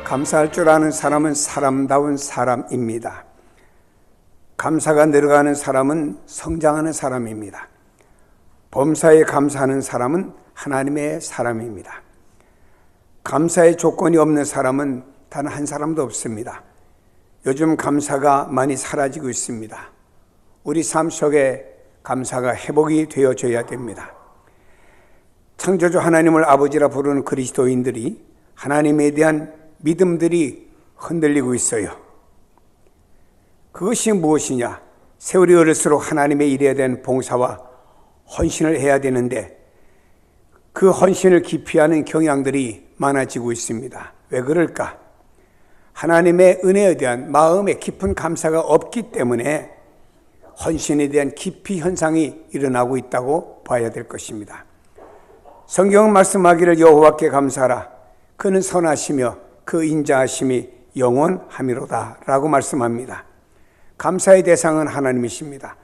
감사할 줄 아는 사람은 사람다운 사람입니다. 감사가 늘어가는 사람은 성장하는 사람입니다. 범사에 감사하는 사람은 하나님의 사람입니다. 감사의 조건이 없는 사람은 단 한 사람도 없습니다. 요즘 감사가 많이 사라지고 있습니다. 우리 삶 속에 감사가 회복이 되어져야 됩니다. 창조주 하나님을 아버지라 부르는 그리스도인들이 하나님에 대한 믿음들이 흔들리고 있어요. 그것이 무엇이냐? 세월이 흐를수록 하나님의 일에 대한 봉사와 헌신을 해야 되는데 그 헌신을 기피하는 경향들이 많아지고 있습니다. 왜 그럴까? 하나님의 은혜에 대한 마음의 깊은 감사가 없기 때문에 헌신에 대한 기피 현상이 일어나고 있다고 봐야 될 것입니다. 성경은 말씀하기를 여호와께 감사하라. 그는 선하시며 그 인자하심이 영원하미로다 라고 말씀합니다. 감사의 대상은 하나님이십니다.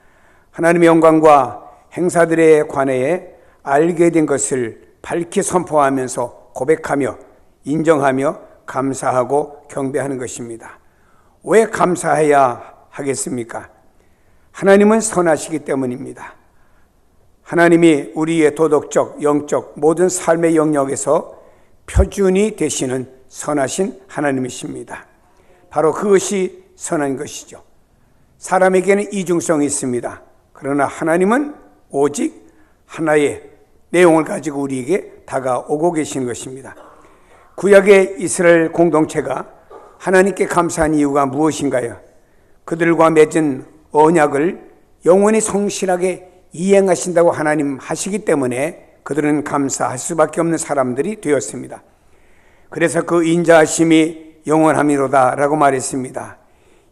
하나님의 영광과 행사들에 관해 알게 된 것을 밝히 선포하면서 고백하며 인정하며 감사하고 경배하는 것입니다. 왜 감사해야 하겠습니까? 하나님은 선하시기 때문입니다. 하나님이 우리의 도덕적, 영적 모든 삶의 영역에서 표준이 되시는 선하신 하나님이십니다. 바로 그것이 선한 것이죠. 사람에게는 이중성이 있습니다. 그러나 하나님은 오직 하나의 내용을 가지고 우리에게 다가오고 계시는 것입니다. 구약의 이스라엘 공동체가 하나님께 감사한 이유가 무엇인가요? 그들과 맺은 언약을 영원히 성실하게 이행하신다고 하나님 하시기 때문에 그들은 감사할 수밖에 없는 사람들이 되었습니다. 그래서 그 인자하심이 영원하미로다 라고 말했습니다.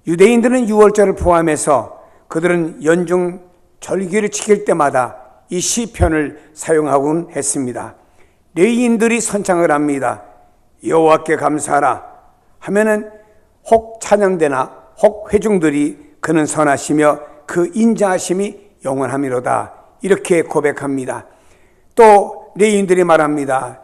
유대인들은 유월절을 포함해서 그들은 연중 절기를 지킬 때마다 이 시편을 사용하곤 했습니다. 레위인들이 선창을 합니다. 여호와께 감사하라 하면은 혹 찬양대나 혹 회중들이 그는 선하시며 그 인자하심이 영원하미로다 이렇게 고백합니다. 또 레위인들이 말합니다.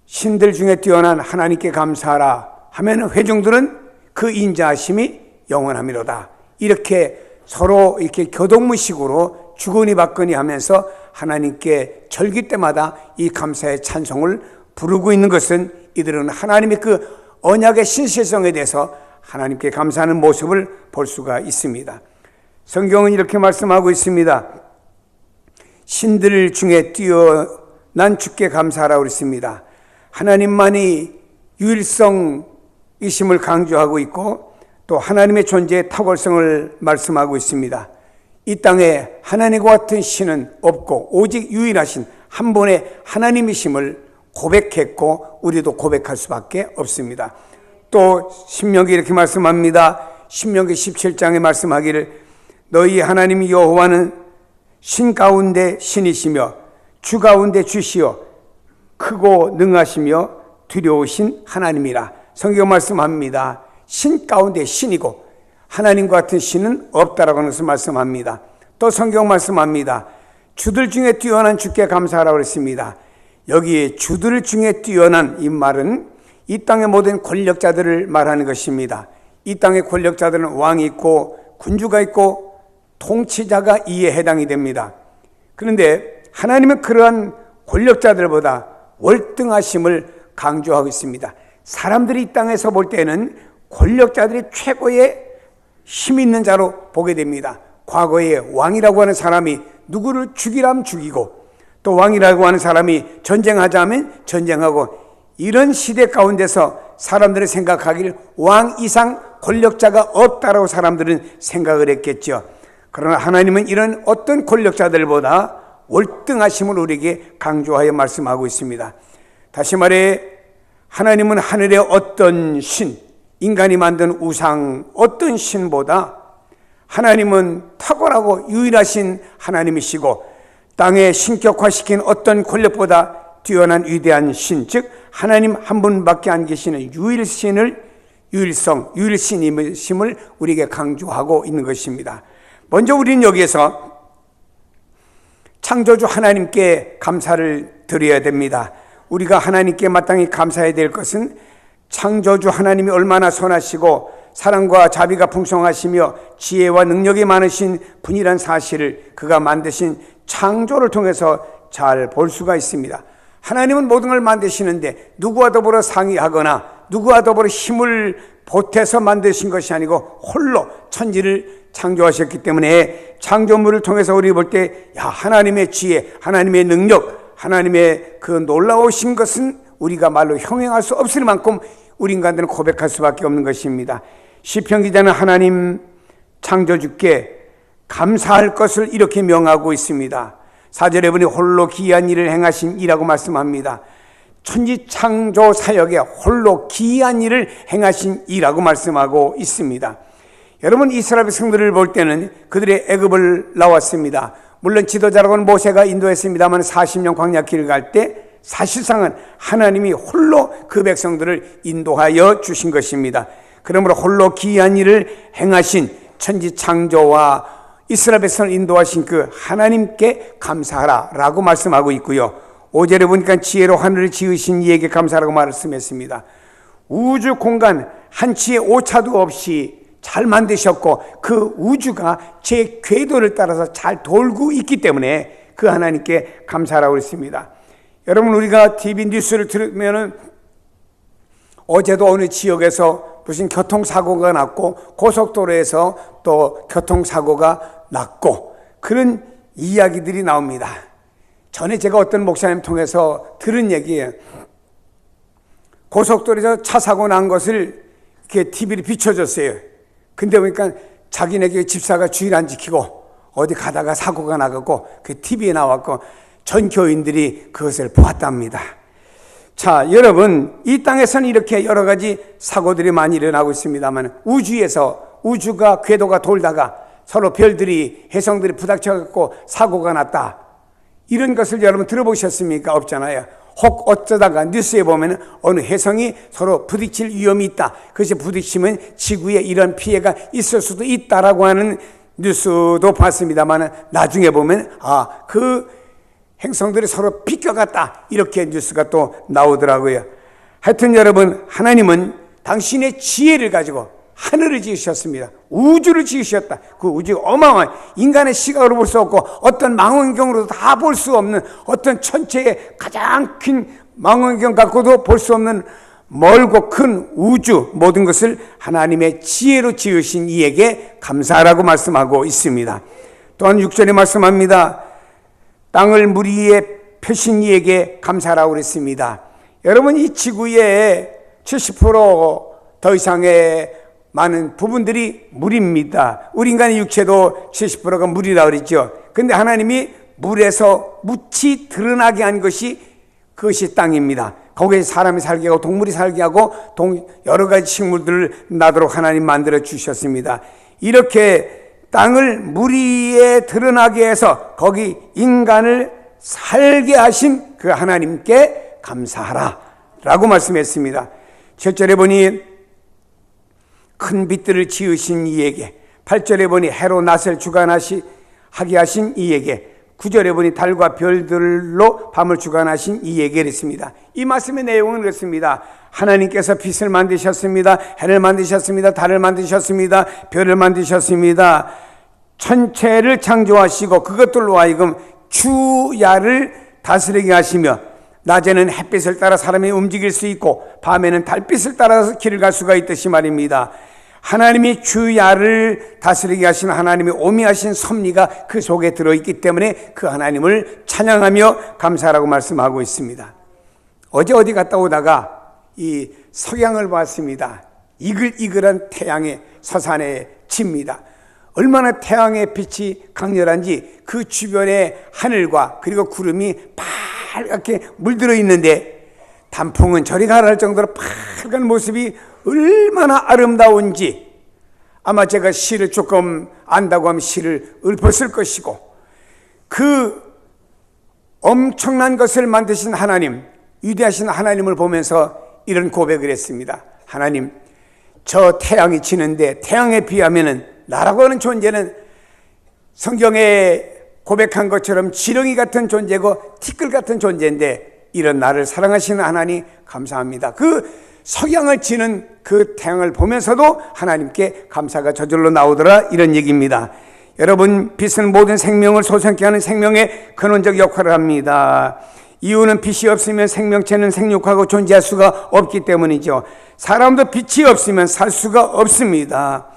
신들 중에 뛰어난 하나님께 감사하라 하면 회중들은 그 인자하심이 영원하미로다 이렇게 서로 이렇게 교동무식으로 주거니 받거니 하면서 하나님께 절기 때마다 이 감사의 찬송을 부르고 있는 것은 이들은 하나님의 그 언약의 신실성에 대해서 하나님께 감사하는 모습을 볼 수가 있습니다. 성경은 이렇게 말씀하고 있습니다. 신들 중에 뛰어난 주께 감사하라고 그랬습니다. 하나님만이 유일성이심을 강조하고 있고 또 하나님의 존재의 탁월성을 말씀하고 있습니다. 이 땅에 하나님과 같은 신은 없고 오직 유일하신 한 분의 하나님이심을 고백했고 우리도 고백할 수밖에 없습니다. 또 신명기 이렇게 말씀합니다. 신명기 17장에 말씀하기를 너희 하나님 여호와는 신 가운데 신이시며 주 가운데 주시여 크고 능하시며 두려우신 하나님이라. 성경 말씀합니다. 신 가운데 신이고 하나님과 같은 신은 없다라고 하는 것을 말씀합니다. 또 성경 말씀합니다. 주들 중에 뛰어난 주께 감사하라고 했습니다. 여기 주들 중에 뛰어난 이 말은 이 땅의 모든 권력자들을 말하는 것입니다. 이 땅의 권력자들은 왕이 있고 군주가 있고 통치자가 이에 해당이 됩니다. 그런데 하나님은 그러한 권력자들보다 월등하심을 강조하고 있습니다. 사람들이 이 땅에서 볼 때는 권력자들이 최고의 힘 있는 자로 보게 됩니다. 과거에 왕이라고 하는 사람이 누구를 죽이라면 죽이고 또 왕이라고 하는 사람이 전쟁하자면 전쟁하고 이런 시대 가운데서 사람들이 생각하기를 왕 이상 권력자가 없다라고 사람들은 생각을 했겠죠. 그러나 하나님은 이런 어떤 권력자들보다 월등하심을 우리에게 강조하여 말씀하고 있습니다. 다시 말해 하나님은 하늘의 어떤 신, 인간이 만든 우상 어떤 신보다 하나님은 탁월하고 유일하신 하나님이시고 땅에 신격화시킨 어떤 권력보다 뛰어난 위대한 신, 즉 하나님 한 분밖에 안 계시는 유일신임을 우리에게 강조하고 있는 것입니다. 먼저 우리는 여기에서 창조주 하나님께 감사를 드려야 됩니다. 우리가 하나님께 마땅히 감사해야 될 것은 창조주 하나님이 얼마나 선하시고 사랑과 자비가 풍성하시며 지혜와 능력이 많으신 분이란 사실을 그가 만드신 창조를 통해서 잘 볼 수가 있습니다. 하나님은 모든 걸 만드시는데 누구와 더불어 상의하거나 누구와 더불어 힘을 보태서 만드신 것이 아니고 홀로 천지를 창조하셨기 때문에 창조물을 통해서 우리 볼 때 하나님의 지혜, 하나님의 능력, 하나님의 그 놀라우신 것은 우리가 말로 형용할 수 없을 만큼 우리 인간들은 고백할 수밖에 없는 것입니다. 시편 기자는 하나님 창조주께 감사할 것을 이렇게 명하고 있습니다. 4절에 보니 홀로 기이한 일을 행하신 이라고 말씀합니다. 천지 창조 사역에 홀로 기이한 일을 행하신 이라고 말씀하고 있습니다. 여러분, 이스라엘 백성들을 볼 때는 그들의 애굽을 나왔습니다. 물론 지도자라고는 모세가 인도했습니다만 40년 광야길을 갈 때 사실상은 하나님이 홀로 그 백성들을 인도하여 주신 것입니다. 그러므로 홀로 기이한 일을 행하신 천지 창조와 이스라엘 백성을 인도하신 그 하나님께 감사하라 라고 말씀하고 있고요. 5절에 보니까 지혜로 하늘을 지으신 이에게 감사라고 말씀했습니다. 우주 공간 한치의 오차도 없이 잘 만드셨고 그 우주가 제 궤도를 따라서 잘 돌고 있기 때문에 그 하나님께 감사라고 했습니다. 여러분, 우리가 TV 뉴스를 들으면은 어제도 어느 지역에서 무슨 교통사고가 났고 고속도로에서 또 교통사고가 났고 그런 이야기들이 나옵니다. 전에 제가 어떤 목사님 통해서 들은 얘기예요. 고속도로에서 차 사고 난 것을 이렇게 TV를 비춰줬어요. 근데 보니까 자기네게 집사가 주의를 안 지키고 어디 가다가 사고가 나고 그 TV에 나왔고 전 교인들이 그것을 보았답니다. 자, 여러분, 이 땅에서는 이렇게 여러 가지 사고들이 많이 일어나고 있습니다만 우주에서 우주가 궤도가 돌다가 서로 별들이 혜성들이 부닥쳐갖고 사고가 났다. 이런 것을 여러분 들어보셨습니까? 없잖아요. 혹 어쩌다가 뉴스에 보면 어느 혜성이 서로 부딪힐 위험이 있다. 그것이 부딪히면 지구에 이런 피해가 있을 수도 있다라고 하는 뉴스도 봤습니다만 나중에 보면 그 행성들이 서로 비껴갔다. 이렇게 뉴스가 또 나오더라고요. 하여튼 여러분, 하나님은 당신의 지혜를 가지고 하늘을 지으셨습니다. 우주를 지으셨다. 그 우주가 어마어마한 인간의 시각으로 볼 수 없고 어떤 망원경으로도 다 볼 수 없는 어떤 천체의 가장 큰 망원경 갖고도 볼 수 없는 멀고 큰 우주 모든 것을 하나님의 지혜로 지으신 이에게 감사하라고 말씀하고 있습니다. 또한 6절에 말씀합니다. 땅을 물 위에 펴신 이에게 감사하라고 그랬습니다. 여러분, 이 지구의 70% 이상의 많은 부분들이 물입니다. 우리 인간의 육체도 70%가 물이라고 그랬죠. 근데 하나님이 물에서 묻히 드러나게 한 것이 그것이 땅입니다. 거기에 사람이 살게 하고 동물이 살게 하고 여러 가지 식물들을 나도록 하나님 만들어 주셨습니다. 이렇게 땅을 물 위에 드러나게 해서 거기 인간을 살게 하신 그 하나님께 감사하라 라고 말씀했습니다. 7절에 보니 큰 빛들을 지으신 이에게, 8절에 보니 해로 낮을 주관하게 하신 이에게, 9절에 보니 달과 별들로 밤을 주관하신 이에게 그랬습니다. 이 말씀의 내용은 그렇습니다. 하나님께서 빛을 만드셨습니다. 해를 만드셨습니다. 달을 만드셨습니다. 별을 만드셨습니다. 천체를 창조하시고 그것들로 하여금 주야를 다스리게 하시며 낮에는 햇빛을 따라 사람이 움직일 수 있고 밤에는 달빛을 따라서 길을 갈 수가 있듯이 말입니다. 하나님이 주야를 다스리게 하신 하나님의 오미하신 섭리가 그 속에 들어있기 때문에 그 하나님을 찬양하며 감사하라고 말씀하고 있습니다. 어제 어디 갔다 오다가 이 석양을 봤습니다. 이글이글한 태양의 서산에 칩니다. 얼마나 태양의 빛이 강렬한지 그 주변의 하늘과 그리고 구름이 빨갛게 물들어 있는데 단풍은 저리 가라 할 정도로 빨간 모습이 얼마나 아름다운지 아마 제가 시를 조금 안다고 하면 시를 읊었을 것이고 그 엄청난 것을 만드신 하나님, 위대하신 하나님을 보면서 이런 고백을 했습니다. 하나님, 저 태양이 치는데 태양에 비하면은 나라고 하는 존재는 성경에 고백한 것처럼 지렁이 같은 존재고 티끌 같은 존재인데 이런 나를 사랑하시는 하나님 감사합니다. 그 석양을 지는 그 태양을 보면서도 하나님께 감사가 저절로 나오더라, 이런 얘기입니다. 여러분, 빛은 모든 생명을 솟게 하는 생명의 근원적 역할을 합니다. 이유는 빛이 없으면 생명체는 생육하고 존재할 수가 없기 때문이죠. 사람도 빛이 없으면 살 수가 없습니다.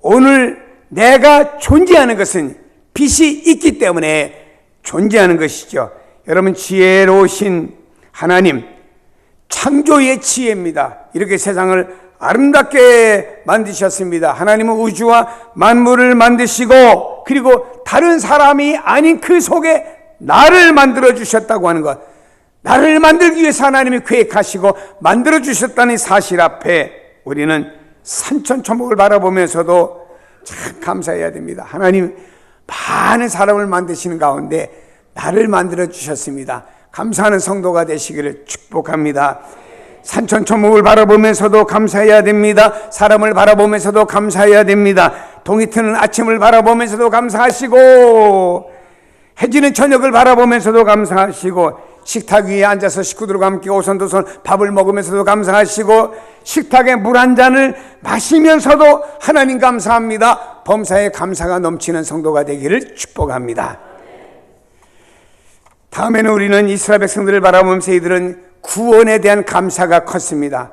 오늘 내가 존재하는 것은 빛이 있기 때문에 존재하는 것이죠. 여러분, 지혜로우신 하나님, 창조의 지혜입니다. 이렇게 세상을 아름답게 만드셨습니다. 하나님은 우주와 만물을 만드시고, 그리고 다른 사람이 아닌 그 속에 나를 만들어 주셨다고 하는 것, 나를 만들기 위해서 하나님이 계획하시고 만들어 주셨다는 사실 앞에 우리는 산천초목을 바라보면서도 참 감사해야 됩니다. 하나님, 많은 사람을 만드시는 가운데 나를 만들어 주셨습니다. 감사하는 성도가 되시기를 축복합니다. 산천초목을 바라보면서도 감사해야 됩니다. 사람을 바라보면서도 감사해야 됩니다. 동이 트는 아침을 바라보면서도 감사하시고, 해지는 저녁을 바라보면서도 감사하시고, 식탁 위에 앉아서 식구들과 함께 오손도손 밥을 먹으면서도 감사하시고, 식탁에 물 한 잔을 마시면서도 하나님 감사합니다. 범사에 감사가 넘치는 성도가 되기를 축복합니다. 다음에는 우리는 이스라엘 백성들을 바라보면서 이들은 구원에 대한 감사가 컸습니다.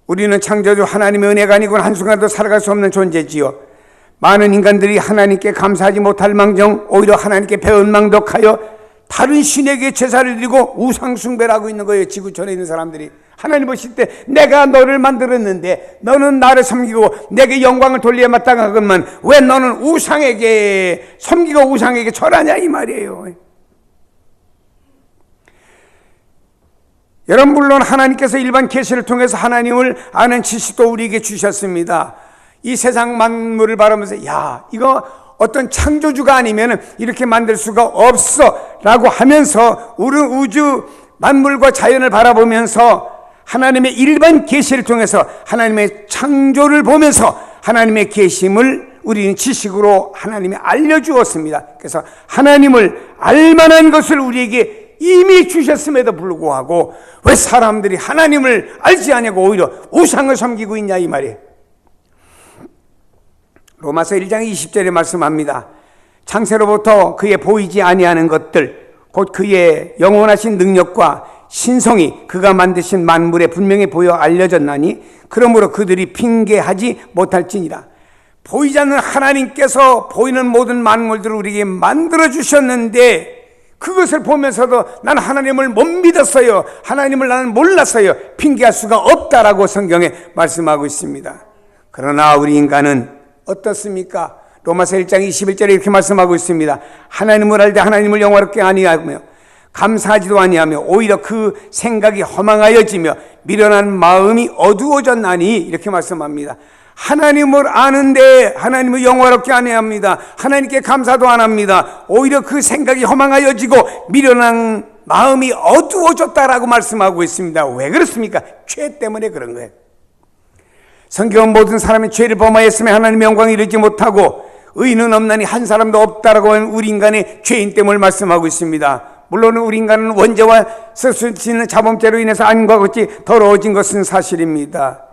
우리는 창조주 하나님의 은혜가 아니고는 한순간도 살아갈 수 없는 존재지요. 많은 인간들이 하나님께 감사하지 못할 망정 오히려 하나님께 배은망덕하여 다른 신에게 제사를 드리고 우상 숭배를 하고 있는 거예요. 지구촌에 있는 사람들이 하나님 보실 때 내가 너를 만들었는데 너는 나를 섬기고 내게 영광을 돌려야 마땅하건만 왜 너는 우상에게 섬기고 우상에게 절하냐, 이 말이에요. 여러분, 물론 하나님께서 일반 계시를 통해서 하나님을 아는 지식도 우리에게 주셨습니다. 이 세상 만물을 바라보면서 야, 이거 어떤 창조주가 아니면 이렇게 만들 수가 없어 라고 하면서 우리 우주 만물과 자연을 바라보면서 하나님의 일반 계시를 통해서 하나님의 창조를 보면서 하나님의 계심을 우리는 지식으로 하나님이 알려주었습니다. 그래서 하나님을 알만한 것을 우리에게 이미 주셨음에도 불구하고 왜 사람들이 하나님을 알지 않냐고 오히려 우상을 섬기고 있냐, 이 말이에요. 로마서 1장 20절에 말씀합니다. 창세로부터 그의 보이지 아니하는 것들 곧 그의 영원하신 능력과 신성이 그가 만드신 만물에 분명히 보여 알려졌나니 그러므로 그들이 핑계하지 못할지니라. 보이지 않는 하나님께서 보이는 모든 만물들을 우리에게 만들어 주셨는데 그것을 보면서도 난 하나님을 못 믿었어요, 하나님을 나는 몰랐어요, 핑계할 수가 없다라고 성경에 말씀하고 있습니다. 그러나 우리 인간은 어떻습니까? 로마서 1장 21절에 이렇게 말씀하고 있습니다. 하나님을 알되 하나님을 영화롭게 아니하며 감사하지도 아니하며 오히려 그 생각이 허망하여지며 미련한 마음이 어두워졌나니, 이렇게 말씀합니다. 하나님을 아는데 하나님을 영화롭게 아니합니다. 하나님께 감사도 안 합니다. 오히려 그 생각이 허망하여지고 미련한 마음이 어두워졌다라고 말씀하고 있습니다. 왜 그렇습니까? 죄 때문에 그런 거예요. 성경은 모든 사람이 죄를 범하였으며 하나님의 영광을 이루지 못하고 의인은 없나니 한 사람도 없다라고 하는 우리 인간의 죄인 때문을 말씀하고 있습니다. 물론 우리 인간은 원죄와 쓸 수 있는 자범죄로 인해서 아님과 같이 더러워진 것은 사실입니다.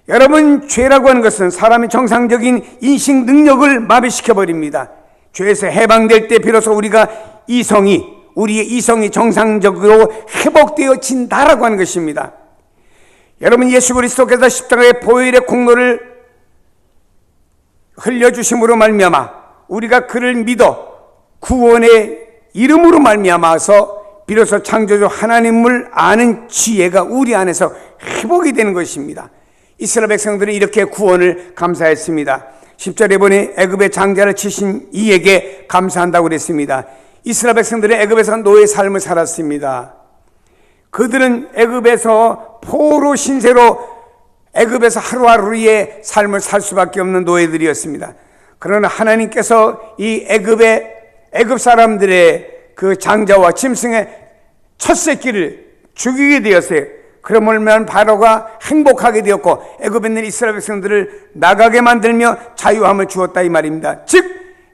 여러분, 죄라고 하는 것은 사람의 정상적인 인식 능력을 마비시켜버립니다. 죄에서 해방될 때 비로소 우리의 이성이 정상적으로 회복되어진다라고 하는 것입니다. 여러분, 예수 그리스도께서 십자가의 보혈의 공로를 흘려주심으로 말미암아 우리가 그를 믿어 구원의 이름으로 말미암아서 비로소 창조주 하나님을 아는 지혜가 우리 안에서 회복이 되는 것입니다. 이스라엘 백성들은 이렇게 구원을 감사했습니다. 10절에 보니 애굽의 장자를 치신 이에게 감사한다고 그랬습니다. 이스라엘 백성들은 애굽에서 노예 삶을 살았습니다. 그들은 애굽에서 포로 신세로 애굽에서 하루하루의 삶을 살 수밖에 없는 노예들이었습니다. 그러나 하나님께서 이 애굽 사람들의 그 장자와 짐승의 첫 새끼를 죽이게 되었어요. 그러면 바로가 행복하게 되었고 애굽에 있는 이스라엘 백성들을 나가게 만들며 자유함을 주었다, 이 말입니다. 즉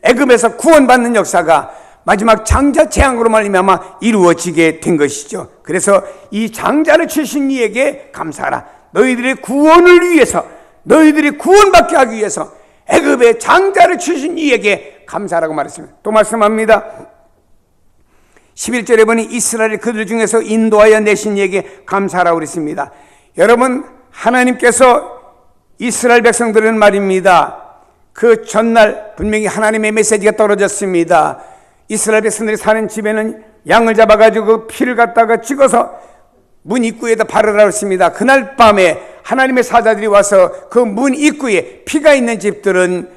애굽에서 구원받는 역사가 마지막 장자 재앙으로 말미암아 이루어지게 된 것이죠. 그래서 이 장자를 치신 이에게 감사하라. 너희들의 구원을 위해서, 너희들이 구원받게 하기 위해서 애굽의 장자를 치신 이에게 감사하라고 말했습니다. 또 말씀합니다. 11절에 보니 이스라엘 그들 중에서 인도하여 내신 이에게 감사하라고 그랬습니다. 여러분, 하나님께서 이스라엘 백성들은 말입니다, 그 전날 분명히 하나님의 메시지가 떨어졌습니다. 이스라엘 백성들이 사는 집에는 양을 잡아가지고 피를 갖다가 찍어서 문 입구에다 바르라고 했습니다. 그날 밤에 하나님의 사자들이 와서 그 문 입구에 피가 있는 집들은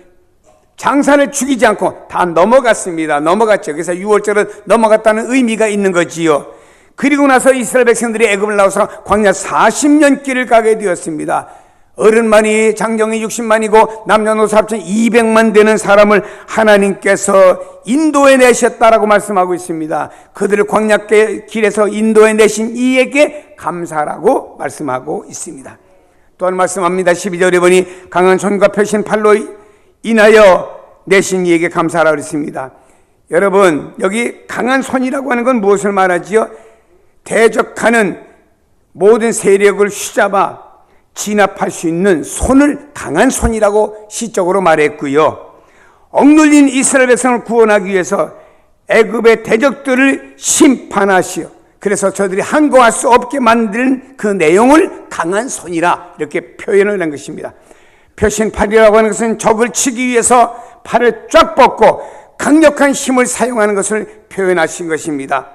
장산을 죽이지 않고 다 넘어갔습니다. 넘어갔죠. 그래서 6월절은 넘어갔다는 의미가 있는 거지요. 그리고 나서 이스라엘 백성들이 애굽을 나와서 광야 40년 길을 가게 되었습니다. 어른만이 장정이 60만이고 남녀노소 합쳐 200만 되는 사람을 하나님께서 인도해 내셨다라고 말씀하고 있습니다. 그들을 광야 길에서 인도해 내신 이에게 감사라고 말씀하고 있습니다. 또한 말씀합니다. 12절에 보니 강한 손과 펴신 팔로 인하여 내신 이에게 감사라고 했습니다. 여러분, 여기 강한 손이라고 하는 건 무엇을 말하지요? 대적하는 모든 세력을 휘잡아 진압할 수 있는 손을 강한 손이라고 시적으로 말했고요. 억눌린 이스라엘 백성을 구원하기 위해서 애굽의 대적들을 심판하시어 그래서 저들이 항거할 수 없게 만든 그 내용을 강한 손이라 이렇게 표현을 한 것입니다. 펴신 팔이라고 하는 것은 적을 치기 위해서 팔을 쫙 뻗고 강력한 힘을 사용하는 것을 표현하신 것입니다.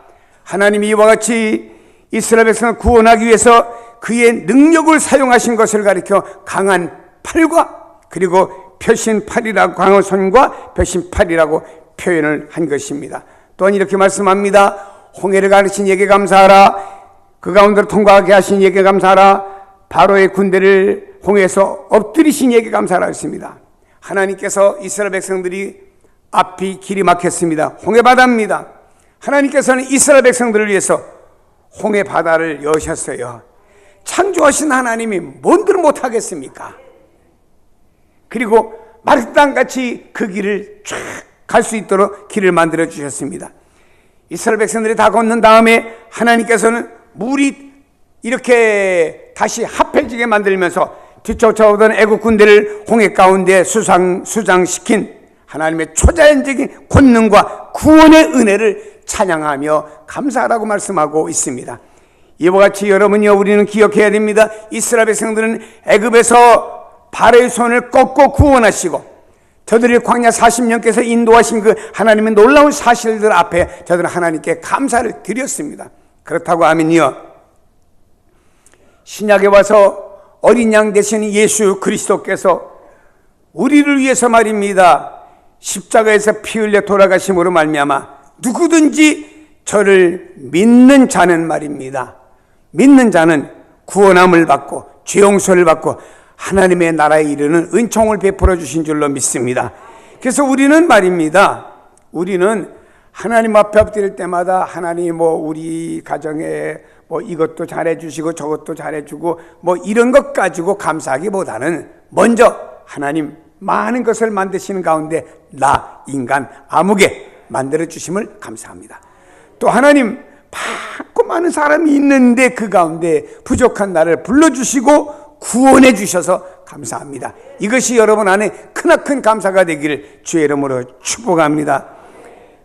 하나님이 이와 같이 이스라엘 백성을 구원하기 위해서 그의 능력을 사용하신 것을 가리켜 강한 팔과 그리고 펴신 팔이라고, 강한 손과 펴신 팔이라고 표현을 한 것입니다. 또한 이렇게 말씀합니다. 홍해를 가르친 이에게 감사하라. 그 가운데로 통과하게 하신 이에게 감사하라. 바로의 군대를 홍해에서 엎드리신 이에게 감사하라 했습니다. 하나님께서 이스라엘 백성들이 앞이 길이 막혔습니다. 홍해 바다입니다. 하나님께서는 이스라엘 백성들을 위해서 홍해 바다를 여셨어요. 창조하신 하나님이 뭔들 못하겠습니까? 그리고 마른 땅같이 그 길을 쫙 갈 수 있도록 길을 만들어 주셨습니다. 이스라엘 백성들이 다 건넌 다음에 하나님께서는 물이 이렇게 다시 합해지게 만들면서 뒤쫓아오던 애국 군대를 홍해 가운데 수장시킨 하나님의 초자연적인 권능과 구원의 은혜를 찬양하며 감사하라고 말씀하고 있습니다. 이와 같이 여러분요, 우리는 기억해야 됩니다. 이스라엘 백성들은 애굽에서 바로의 손을 꺾고 구원하시고 저들이 광야 40년께서 인도하신 그 하나님의 놀라운 사실들 앞에 저들은 하나님께 감사를 드렸습니다. 그렇다고 하면요, 신약에 와서 어린 양 되신 예수 그리스도께서 우리를 위해서 말입니다, 십자가에서 피 흘려 돌아가심으로 말미암아 누구든지 저를 믿는 자는 말입니다, 믿는 자는 구원함을 받고 죄 용서를 받고 하나님의 나라에 이르는 은총을 베풀어 주신 줄로 믿습니다. 그래서 우리는 말입니다, 우리는 하나님 앞에 엎드릴 때마다 하나님 우리 가정에 이것도 잘해주시고 저것도 잘해주고 이런 것 가지고 감사하기보다는 먼저 하나님 많은 것을 만드시는 가운데 나 인간 아무개 만들어 주심을 감사합니다. 또 하나님 많고 많은 사람이 있는데 그 가운데 부족한 나를 불러주시고 구원해 주셔서 감사합니다. 이것이 여러분 안에 크나큰 감사가 되기를 주의 이름으로 축복합니다.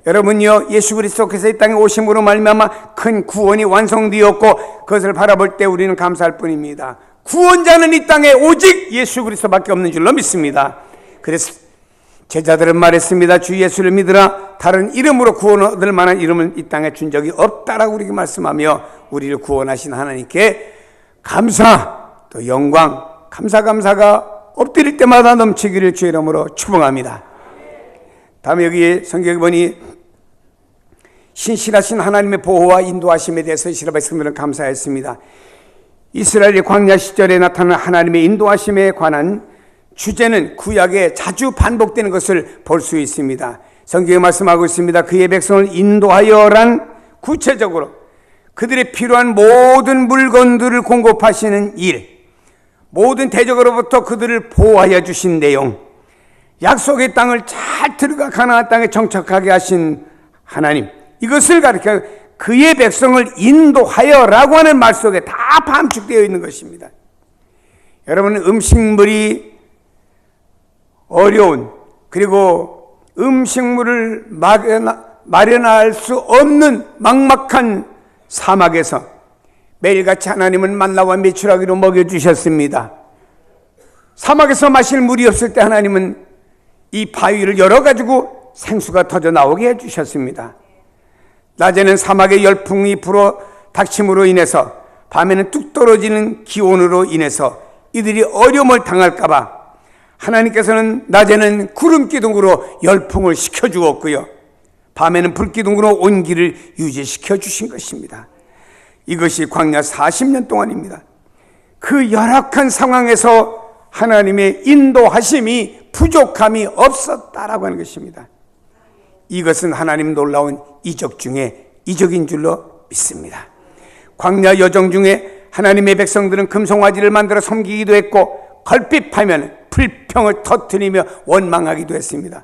여러분요, 예수 그리스도께서 이 땅에 오심으로 말미암아 큰 구원이 완성되었고 그것을 바라볼 때 우리는 감사할 뿐입니다. 구원자는 이 땅에 오직 예수 그리스도밖에 없는 줄로 믿습니다. 그래서 제자들은 말했습니다. 주 예수를 믿으라. 다른 이름으로 구원 얻을 만한 이름을 이 땅에 준 적이 없다라고 우리에게 말씀하며 우리를 구원하신 하나님께 감사, 또 영광, 감사가 엎드릴 때마다 넘치기를 주의 이름으로 축복합니다. 다음에 여기 성경에 보니 신실하신 하나님의 보호와 인도하심에 대해서 이스라엘 백성들은 감사했습니다. 이스라엘의 광야 시절에 나타난 하나님의 인도하심에 관한 주제는 구약에 자주 반복되는 것을 볼 수 있습니다. 성경에 말씀하고 있습니다. 그의 백성을 인도하여란 구체적으로 그들의 필요한 모든 물건들을 공급하시는 일, 모든 대적으로부터 그들을 보호하여 주신 내용, 약속의 땅을 잘 들어가 가나안 땅에 정착하게 하신 하나님, 이것을 가리켜 그의 백성을 인도하여라고 하는 말 속에 다 함축되어 있는 것입니다. 여러분, 음식물이 어려운, 그리고 음식물을 마련할 수 없는 막막한 사막에서 매일같이 하나님은 만나와 메추라기로 먹여주셨습니다. 사막에서 마실 물이 없을 때 하나님은 이 바위를 열어가지고 생수가 터져 나오게 해주셨습니다. 낮에는 사막의 열풍이 불어 닥침으로 인해서, 밤에는 뚝 떨어지는 기온으로 인해서 이들이 어려움을 당할까봐 하나님께서는 낮에는 구름 기둥으로 열풍을 식혀주었고요, 밤에는 불기둥으로 온기를 유지시켜 주신 것입니다. 이것이 광야 40년 동안입니다. 그 열악한 상황에서 하나님의 인도하심이 부족함이 없었다라고 하는 것입니다. 이것은 하나님 놀라운 이적 중에 이적인 줄로 믿습니다. 광야 여정 중에 하나님의 백성들은 금송아지를 만들어 섬기기도 했고, 걸핏하면 불평을 터뜨리며 원망하기도 했습니다.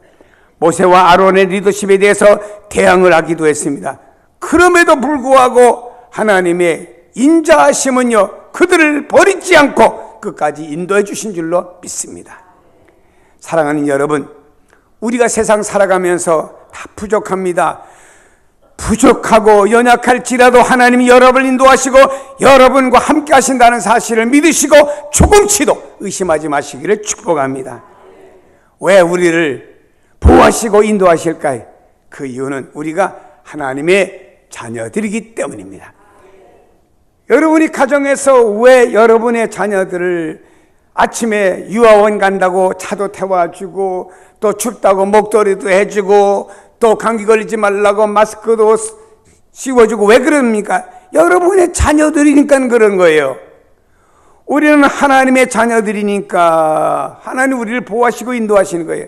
모세와 아론의 리더십에 대해서 대항을 하기도 했습니다. 그럼에도 불구하고 하나님의 인자하심은요, 그들을 버리지 않고 끝까지 인도해 주신 줄로 믿습니다. 사랑하는 여러분, 우리가 세상 살아가면서 다 부족합니다. 부족하고 연약할지라도 하나님이 여러분을 인도하시고 여러분과 함께 하신다는 사실을 믿으시고 조금치도 의심하지 마시기를 축복합니다. 왜 우리를 보호하시고 인도하실까요? 그 이유는 우리가 하나님의 자녀들이기 때문입니다. 여러분이 가정에서 왜 여러분의 자녀들을 아침에 유아원 간다고 차도 태워주고, 또 춥다고 목도리도 해주고, 또 감기 걸리지 말라고 마스크도 씌워주고, 왜 그럽니까? 여러분의 자녀들이니까 그런 거예요. 우리는 하나님의 자녀들이니까 하나님 우리를 보호하시고 인도하시는 거예요.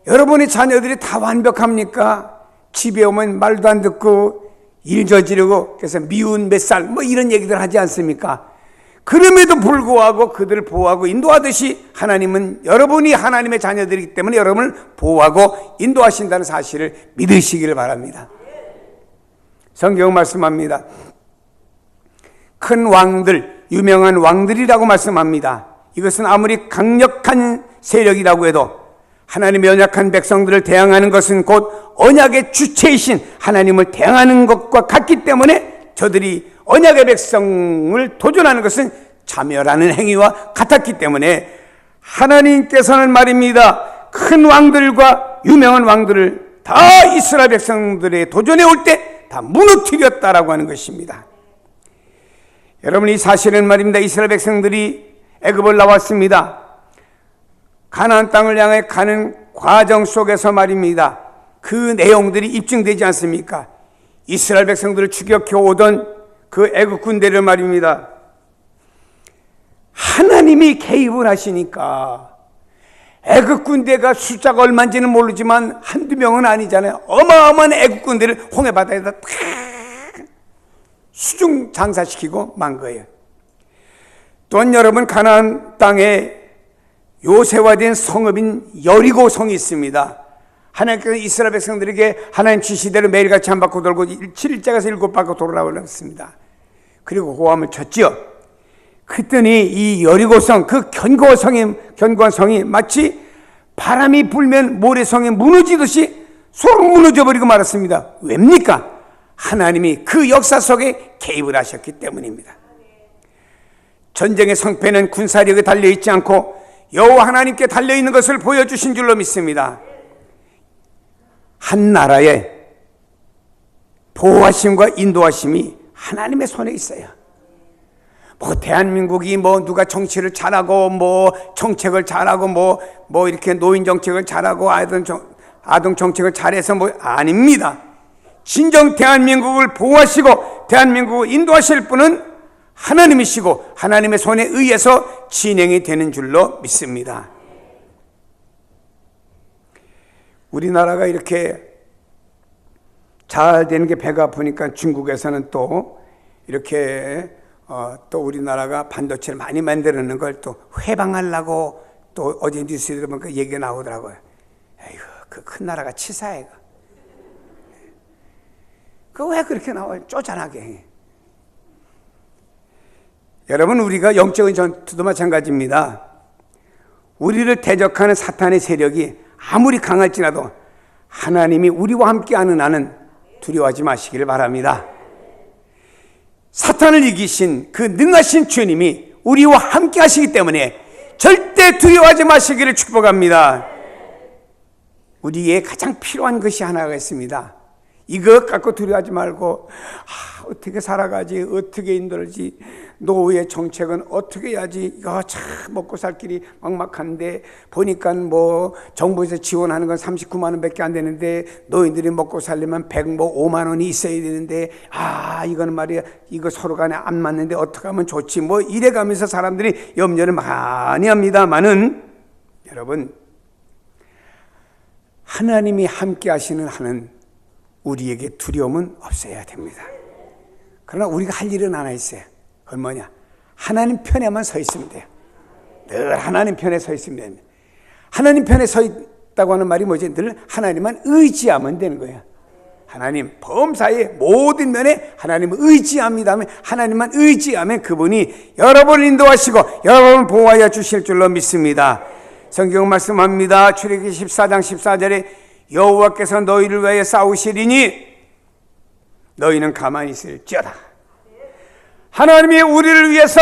여러분의 자녀들이 다 완벽합니까? 집에 오면 말도 안 듣고 일 저지르고, 그래서 미운 몇 살 뭐 이런 얘기들 하지 않습니까? 그럼에도 불구하고 그들을 보호하고 인도하듯이 하나님은, 여러분이 하나님의 자녀들이기 때문에 여러분을 보호하고 인도하신다는 사실을 믿으시기를 바랍니다. 성경은 말씀합니다. 큰 왕들, 유명한 왕들이라고 말씀합니다. 이것은 아무리 강력한 세력이라고 해도 하나님의 연약한 백성들을 대항하는 것은 곧 언약의 주체이신 하나님을 대항하는 것과 같기 때문에 저들이 언약의 백성을 도전하는 것은 자멸하는 행위와 같았기 때문에 하나님께서는 말입니다, 큰 왕들과 유명한 왕들을 다 이스라엘 백성들의 도전에 올 때 다 무너뜨렸다라고 하는 것입니다. 여러분, 이 사실은 말입니다, 이스라엘 백성들이 애굽을 나왔습니다. 가나안 땅을 향해 가는 과정 속에서 말입니다, 그 내용들이 입증되지 않습니까? 이스라엘 백성들을 추격해 오던 그 애굽 군대를 말입니다, 하나님이 개입을 하시니까 애굽 군대가 숫자가 얼마인지는 모르지만 한두 명은 아니잖아요. 어마어마한 애굽 군대를 홍해 바다에다 수중 장사시키고 만 거예요. 또한 여러분, 가나안 땅에 요새화된 성읍인 여리고 성이 있습니다. 하나님께서 이스라엘 백성들에게 하나님 지시대로 매일같이 한 바퀴 돌고 7일째 가서 7바퀴 돌아오라고 했습니다. 그리고 호함을 쳤죠. 그랬더니 이 여리고성, 그 견고한 성이 마치 바람이 불면 모래성이 무너지듯이 쏙 무너져버리고 말았습니다. 왜입니까? 하나님이 그 역사 속에 개입을 하셨기 때문입니다. 전쟁의 성패는 군사력에 달려있지 않고 여호와 하나님께 달려있는 것을 보여주신 줄로 믿습니다. 한 나라의 보호하심과 인도하심이 하나님의 손에 있어요. 뭐 대한민국이 뭐 누가 정치를 잘하고 뭐 정책을 잘하고 뭐 이렇게 노인 정책을 잘하고 아동 정책을 잘해서 뭐 아닙니다. 진정 대한민국을 보호하시고 대한민국을 인도하실 분은 하나님이시고 하나님의 손에 의해서 진행이 되는 줄로 믿습니다. 우리나라가 이렇게 잘 되는 게 배가 아프니까 중국에서는 또 이렇게 또 우리나라가 반도체를 많이 만드는 걸 또 회방하려고 또 어디 뉴스에 들어보니까 얘기가 나오더라고요. 에이구, 그 큰 나라가 치사해. 그거 왜 그렇게 나와요? 쪼잔하게. 여러분, 우리가 영적인 전투도 마찬가지입니다. 우리를 대적하는 사탄의 세력이 아무리 강할지라도 하나님이 우리와 함께하는 한은 두려워하지 마시기를 바랍니다. 사탄을 이기신 그 능하신 주님이 우리와 함께 하시기 때문에 절대 두려워하지 마시기를 축복합니다. 우리의 가장 필요한 것이 하나가 있습니다. 이것 갖고 두려워하지 말고 어떻게 살아가지, 어떻게 인도하지, 노후의 정책은 어떻게 해야지, 이거 참 먹고 살 길이 막막한데 보니까 뭐 정부에서 지원하는 건 39만 원밖에 안 되는데 노인들이 먹고 살려면 105만 원이 있어야 되는데 이거는 말이야, 이거 서로 간에 안 맞는데 어떻게 하면 좋지, 뭐 이래가면서 사람들이 염려를 많이 합니다만은, 여러분, 하나님이 함께 하시는 한은 우리에게 두려움은 없어야 됩니다. 그러나 우리가 할 일은 하나 있어요. 그건 뭐냐? 하나님 편에만 서 있으면 돼요. 늘 하나님 편에 서 있으면 됩니다. 하나님 편에 서 있다고 하는 말이 뭐지? 늘 하나님만 의지하면 되는 거예요. 하나님, 범사의 모든 면에 하나님을 의지합니다 하면, 하나님만 의지하면 그분이 여러분을 인도하시고 여러분을 보호하여 주실 줄로 믿습니다. 성경 말씀합니다. 출애굽기 14장 14절에 여호와께서 너희를 위하여 싸우시리니 너희는 가만히 있을지어다. 하나님이 우리를 위해서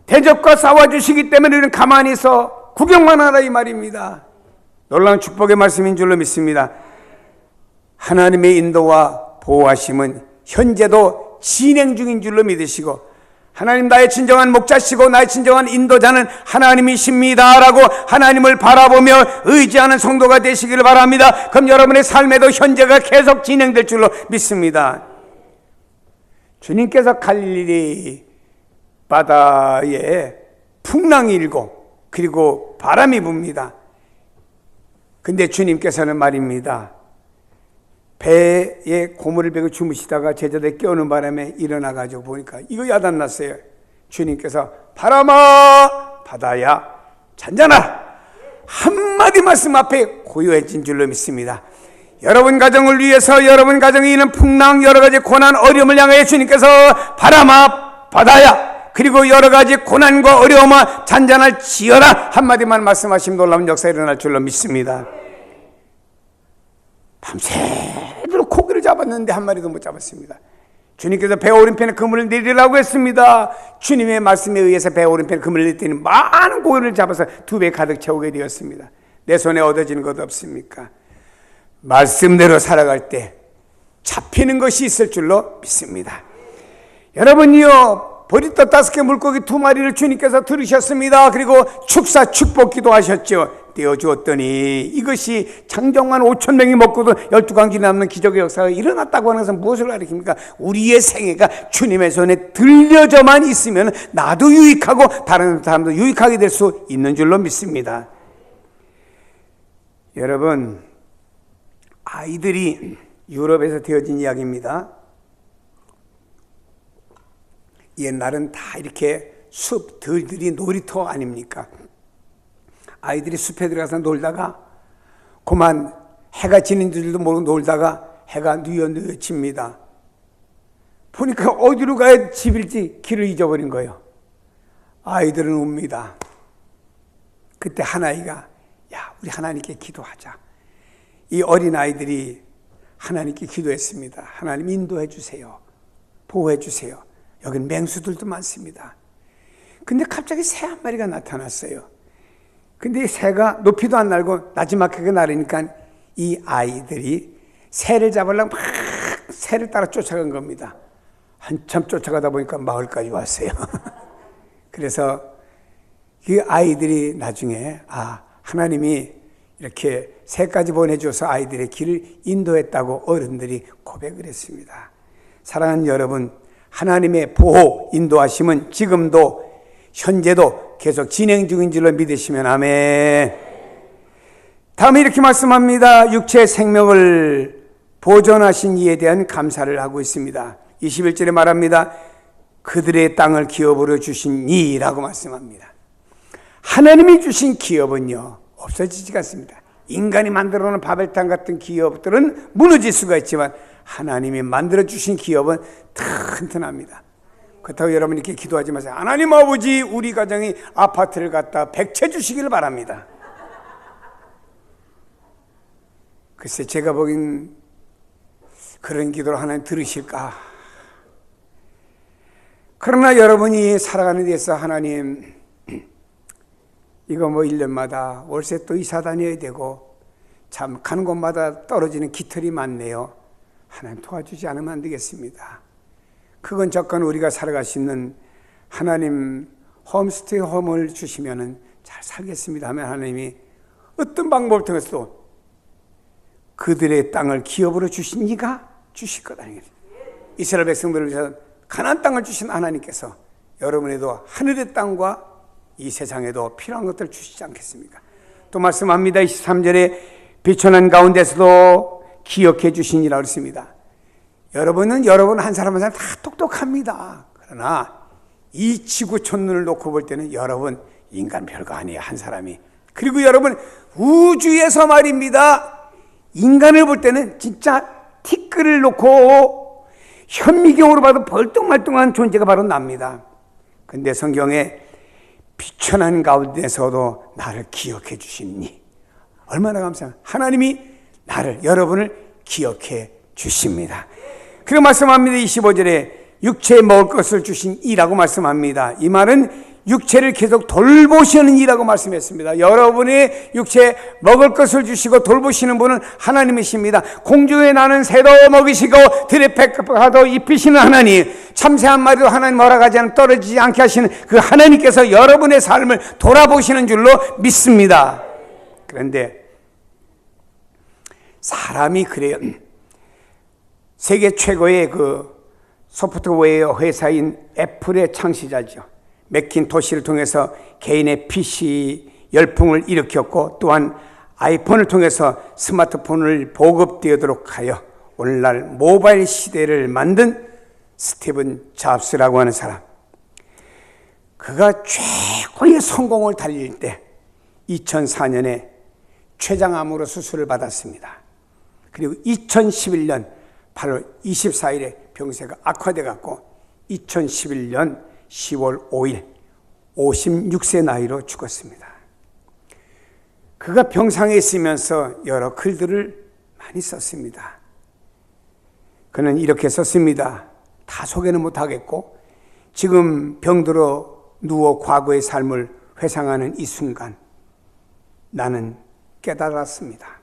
대적과 싸워주시기 때문에 우리는 가만히 있어 구경만 하라, 이 말입니다. 놀라운 축복의 말씀인 줄로 믿습니다. 하나님의 인도와 보호하심은 현재도 진행 중인 줄로 믿으시고, 하나님 나의 진정한 목자시고 나의 진정한 인도자는 하나님이십니다 라고 하나님을 바라보며 의지하는 성도가 되시기를 바랍니다. 그럼 여러분의 삶에도 현재가 계속 진행될 줄로 믿습니다. 주님께서 갈릴리 바다에 풍랑이 일고 그리고 바람이 붑니다. 근데 주님께서는 말입니다, 배에 고무를 베고 주무시다가 제자들 깨우는 바람에 일어나가지고 보니까 이거 야단났어요. 주님께서 바람아 바다야 잔잔하라 한마디 말씀 앞에 고요해진 줄로 믿습니다. 여러분 가정을 위해서, 여러분 가정에 있는 풍랑, 여러 가지 고난, 어려움을 향하여 주님께서 바람아 바다야, 그리고 여러 가지 고난과 어려움아 잔잔할지어다 한마디만 말씀하시면 놀라운 역사가 일어날 줄로 믿습니다. 밤새도록 고기를 잡았는데 한 마리도 못 잡았습니다. 주님께서 배 오른편에 그물을 내리라고 했습니다. 주님의 말씀에 의해서 배 오른편에 그물을 내리더니 많은 고기를 잡아서 2배 가득 채우게 되었습니다. 내 손에 얻어지는 것 없습니까? 말씀대로 살아갈 때 잡히는 것이 있을 줄로 믿습니다. 여러분이요, 버리떠 5개 물고기 2마리를 주님께서 들으셨습니다. 그리고 축복 기도하셨죠. 떼어주었더니 이것이 장정만 5,000명이 먹고도 12광지 남는 기적의 역사가 일어났다고 하는 것은 무엇을 가리킵니까? 우리의 생애가 주님의 손에 들려져만 있으면 나도 유익하고 다른 사람도 유익하게 될 수 있는 줄로 믿습니다. 여러분, 아이들이 유럽에서 되어진 이야기입니다. 옛날은 다 이렇게 숲, 들들이 놀이터 아닙니까? 아이들이 숲에 들어가서 놀다가 그만 해가 지는 줄도 모르고 놀다가 해가 뉘어집니다. 보니까 어디로 가야 집일지 길을 잊어버린 거예요. 아이들은 웁니다. 그때 한 아이가, 야, 우리 하나님께 기도하자. 이 어린 아이들이 하나님께 기도했습니다. 하나님 인도해 주세요. 보호해 주세요. 여긴 맹수들도 많습니다. 근데 갑자기 새 한 마리가 나타났어요. 근데 새가 높이도 안 날고 나지막하게 나르니까 이 아이들이 새를 잡으려고 막 새를 따라 쫓아간 겁니다. 한참 쫓아가다 보니까 마을까지 왔어요. 그래서 그 아이들이 나중에 하나님이 이렇게 새까지 보내줘서 아이들의 길을 인도했다고 어른들이 고백을 했습니다. 사랑하는 여러분, 하나님의 보호, 인도하심은 지금도 현재도 계속 진행 중인 줄로 믿으시면 아멘. 다음에 이렇게 말씀합니다. 육체의 생명을 보존하신 이에 대한 감사를 하고 있습니다. 21절에 말합니다. 그들의 땅을 기업으로 주신 이라고 말씀합니다. 하나님이 주신 기업은요, 없어지지가 않습니다. 인간이 만들어놓은 바벨탑 같은 기업들은 무너질 수가 있지만 하나님이 만들어주신 기업은 튼튼합니다. 그렇다고 여러분 이렇게 기도하지 마세요. 하나님 아버지, 우리 가정이 아파트를 갖다 100채 주시기를 바랍니다. 글쎄, 제가 보기엔 그런 기도를 하나님 들으실까? 그러나 여러분이 살아가는 데서 하나님, 이거 뭐 1년마다 월세 또 이사 다녀야 되고 참 가는 곳마다 떨어지는 깃털이 많네요. 하나님 도와주지 않으면 안 되겠습니다. 그건 저건 우리가 살아갈 수 있는 하나님 홈스테이 홈을 주시면은 잘 살겠습니다 하면 하나님이 어떤 방법을 통해서도 그들의 땅을 기업으로 주신 이가 주실 거다. 이스라엘 백성들을 위해서 가나안 땅을 주신 하나님께서 여러분에도 하늘의 땅과 이 세상에도 필요한 것들을 주시지 않겠습니까? 또 말씀합니다. 23절에 비천한 가운데서도 기억해 주시니라 그랬습니다. 여러분 한 사람 한 사람 다 똑똑합니다. 그러나 이 지구 촌눈을 놓고 볼 때는 여러분 인간 별거 아니에요, 한 사람이. 그리고 여러분 우주에서 말입니다, 인간을 볼 때는 진짜 티끌을 놓고 현미경으로 봐도 벌뚱말뚱한 존재가 바로 납니다. 근데 성경에 비천한 가운데서도 나를 기억해 주시니 얼마나 감사합니다. 하나님이 나를, 여러분을 기억해 주십니다. 그리고 말씀합니다. 25절에 육체에 먹을 것을 주신 이라고 말씀합니다. 이 말은 육체를 계속 돌보시는 이라고 말씀했습니다. 여러분의 육체에 먹을 것을 주시고 돌보시는 분은 하나님이십니다. 공중에 나는 새도 먹이시고 들에 백합도 입히시는 하나님, 참새 한 마리도 하나님 허락하지 않으면 떨어지지 않게 하시는 그 하나님께서 여러분의 삶을 돌아보시는 줄로 믿습니다. 그런데 사람이 그래요. 세계 최고의 그 소프트웨어 회사인 애플의 창시자죠. 맥킨토시를 통해서 개인의 PC 열풍을 일으켰고, 또한 아이폰을 통해서 스마트폰을 보급되도록 하여 오늘날 모바일 시대를 만든 스티븐 잡스라고 하는 사람, 그가 최고의 성공을 달릴 때 2004년에 췌장암으로 수술을 받았습니다. 그리고 2011년 8월 24일에 병세가 악화돼 갖고 2011년 10월 5일 56세 나이로 죽었습니다. 그가 병상에 있으면서 여러 글들을 많이 썼습니다. 그는 이렇게 썼습니다. 다 소개는 못하겠고, 지금 병들어 누워 과거의 삶을 회상하는 이 순간 나는 깨달았습니다.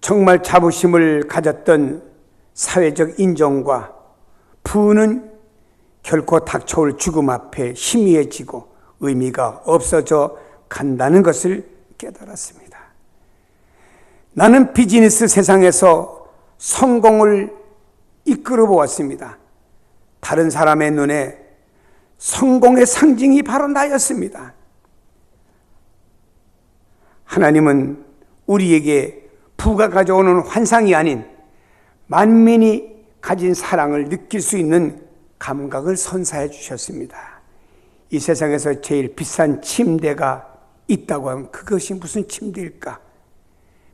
정말 자부심을 가졌던 사회적 인정과 부는 결코 닥쳐올 죽음 앞에 희미해지고 의미가 없어져 간다는 것을 깨달았습니다. 나는 비즈니스 세상에서 성공을 이끌어 보았습니다. 다른 사람의 눈에 성공의 상징이 바로 나였습니다. 하나님은 우리에게 부가 가져오는 환상이 아닌 만민이 가진 사랑을 느낄 수 있는 감각을 선사해 주셨습니다. 이 세상에서 제일 비싼 침대가 있다고 하면 그것이 무슨 침대일까?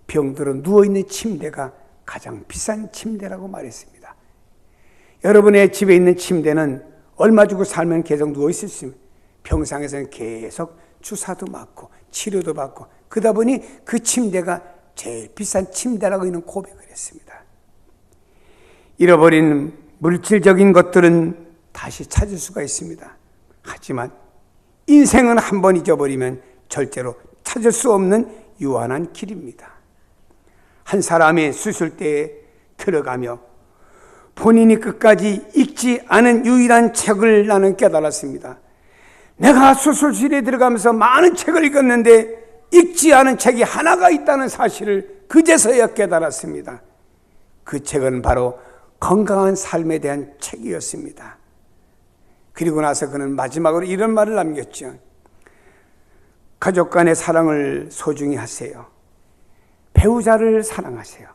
병들어 누워있는 침대가 가장 비싼 침대라고 말했습니다. 여러분의 집에 있는 침대는 얼마 주고 살면 계속 누워있을 수 있습니다. 병상에서는 계속 주사도 맞고 치료도 받고, 그러다 보니 그 침대가 제일 비싼 침대라고 이는 고백을 했습니다. 잃어버린 물질적인 것들은 다시 찾을 수가 있습니다. 하지만 인생은 한 번 잊어버리면 절대로 찾을 수 없는 유한한 길입니다. 한 사람이 수술대에 들어가며 본인이 끝까지 읽지 않은 유일한 책을 나는 깨달았습니다. 내가 수술실에 들어가면서 많은 책을 읽었는데 읽지 않은 책이 하나가 있다는 사실을 그제서야 깨달았습니다. 그 책은 바로 건강한 삶에 대한 책이었습니다. 그리고 나서 그는 마지막으로 이런 말을 남겼죠. 가족 간의 사랑을 소중히 하세요. 배우자를 사랑하세요.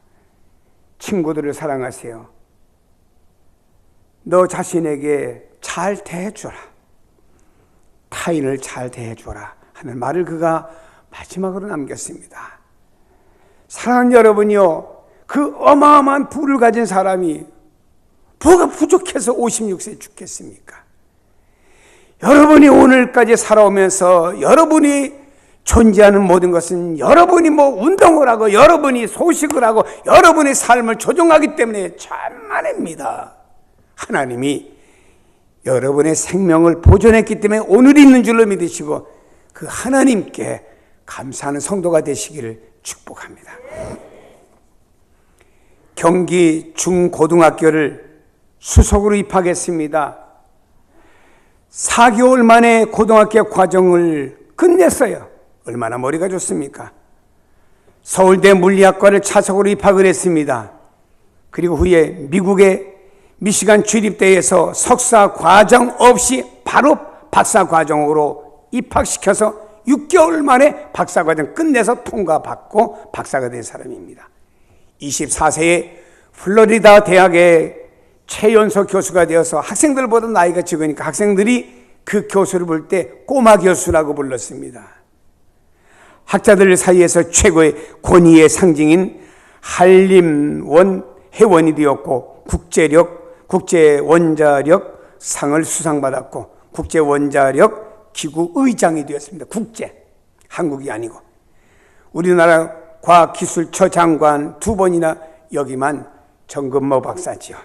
친구들을 사랑하세요. 너 자신에게 잘 대해줘라. 타인을 잘 대해줘라 하는 말을 그가 마지막으로 남겼습니다. 사랑하는 여러분이요, 그 어마어마한 부를 가진 사람이 뭐가 부족해서 56세에 죽겠습니까? 여러분이 오늘까지 살아오면서 여러분이 존재하는 모든 것은 여러분이 운동을 하고 여러분이 소식을 하고 여러분의 삶을 조종하기 때문에 천만입니다. 하나님이 여러분의 생명을 보존했기 때문에 오늘이 있는 줄로 믿으시고 그 하나님께 감사하는 성도가 되시기를 축복합니다. 경기 중고등학교를 수석으로 입학했습니다. 4개월 만에 고등학교 과정을 끝냈어요. 얼마나 머리가 좋습니까? 서울대 물리학과를 차석으로 입학을 했습니다. 그리고 후에 미국의 미시간 주립대에서 석사 과정 없이 바로 박사 과정으로 입학시켜서 6개월 만에 박사 과정 끝내서 통과받고 박사가 된 사람입니다. 24세에 플로리다 대학의 최연소 교수가 되어서 학생들보다 나이가 적으니까 학생들이 그 교수를 볼 때 꼬마 교수라고 불렀습니다. 학자들 사이에서 최고의 권위의 상징인 한림원 회원이 되었고 국제원자력 상을 수상받았고 국제원자력 기구 의장이 되었습니다. 국제, 한국이 아니고. 우리나라 과학기술처 장관 2번이나 역임한 정근모 박사지요.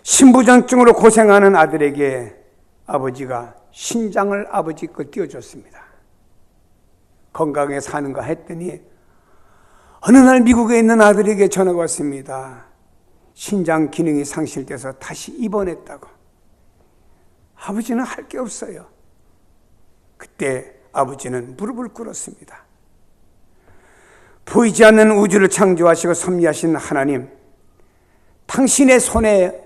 신부전증으로 고생하는 아들에게 아버지가 신장을 아버지 거 띄워줬습니다. 건강하게 사는가 했더니 어느 날 미국에 있는 아들에게 전화가 왔습니다. 신장 기능이 상실돼서 다시 입원했다고. 아버지는 할 게 없어요. 그때 아버지는 무릎을 꿇었습니다. 보이지 않는 우주를 창조하시고 섭리하신 하나님, 당신의 손에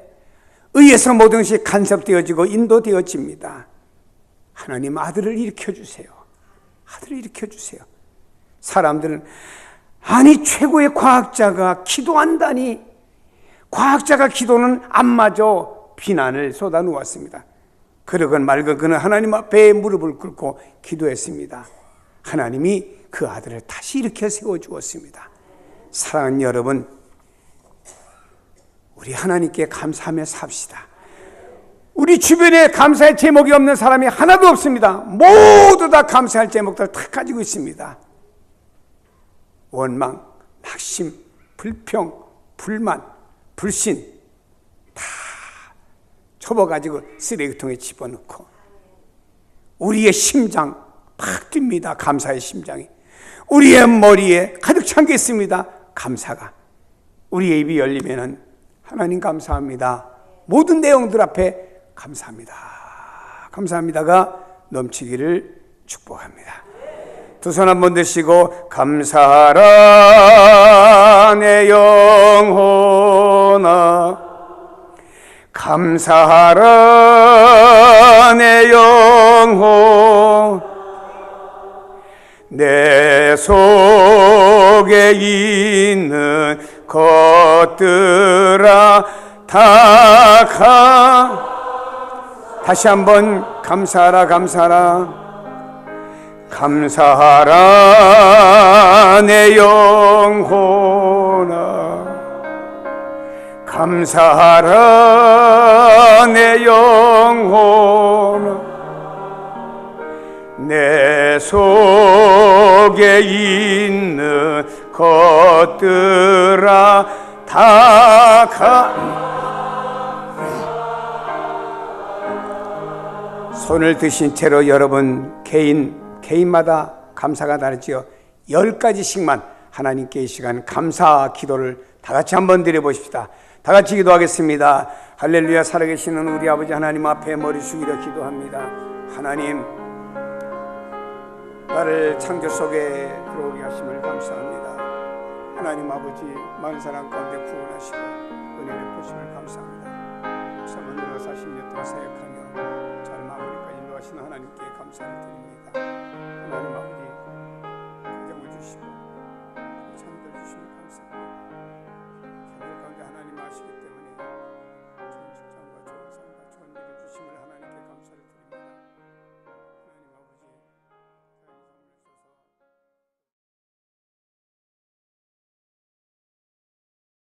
의해서 모든 것이 간섭되어지고 인도되어집니다. 하나님, 아들을 일으켜주세요. 아들을 일으켜주세요. 사람들은 아니 최고의 과학자가 기도한다니, 과학자가 기도는 안 맞아, 비난을 쏟아놓았습니다. 그러건 말건 그는 하나님 앞에 무릎을 꿇고 기도했습니다. 하나님이 그 아들을 다시 일으켜 세워주었습니다. 사랑하는 여러분, 우리 하나님께 감사하며 삽시다. 우리 주변에 감사의 제목이 없는 사람이 하나도 없습니다. 모두 다 감사할 제목들을 다 가지고 있습니다. 원망, 낙심, 불평, 불만, 불신 다 접어가지고 쓰레기통에 집어넣고 우리의 심장 팍 뜁니다. 감사의 심장이 우리의 머리에 가득 찬 게 있습니다. 감사가. 우리의 입이 열리면은 하나님 감사합니다, 모든 내용들 앞에 감사합니다, 감사합니다가 넘치기를 축복합니다. 두 손 한번 드시고 감사하라 내 영혼아, 감사하라 내 영혼, 내 속에 있는 것들아 다 다시 한번 감사하라, 감사하라, 감사하라 내 영혼아, 감사하라 내 영혼아, 내 속에 있는 것들아 다 손을 드신 채로 여러분 개인마다 감사가 다르지요. 10가지씩만 하나님께 이 시간 감사 기도를 다 같이 한번 드려보십시다. 다 같이 기도하겠습니다. 할렐루야. 살아계시는 우리 아버지 하나님 앞에 머리 숙이려 기도합니다. 하나님, 나를 창조 속에 들어오게 하심을 감사합니다. 하나님 아버지, 많은 사람 가운데 구원하시고 은혜 베푸심을 감사합니다. 40년 동안 사역하며 잘 마무리까지 인도하시는 하나님께 감사를 드립니다.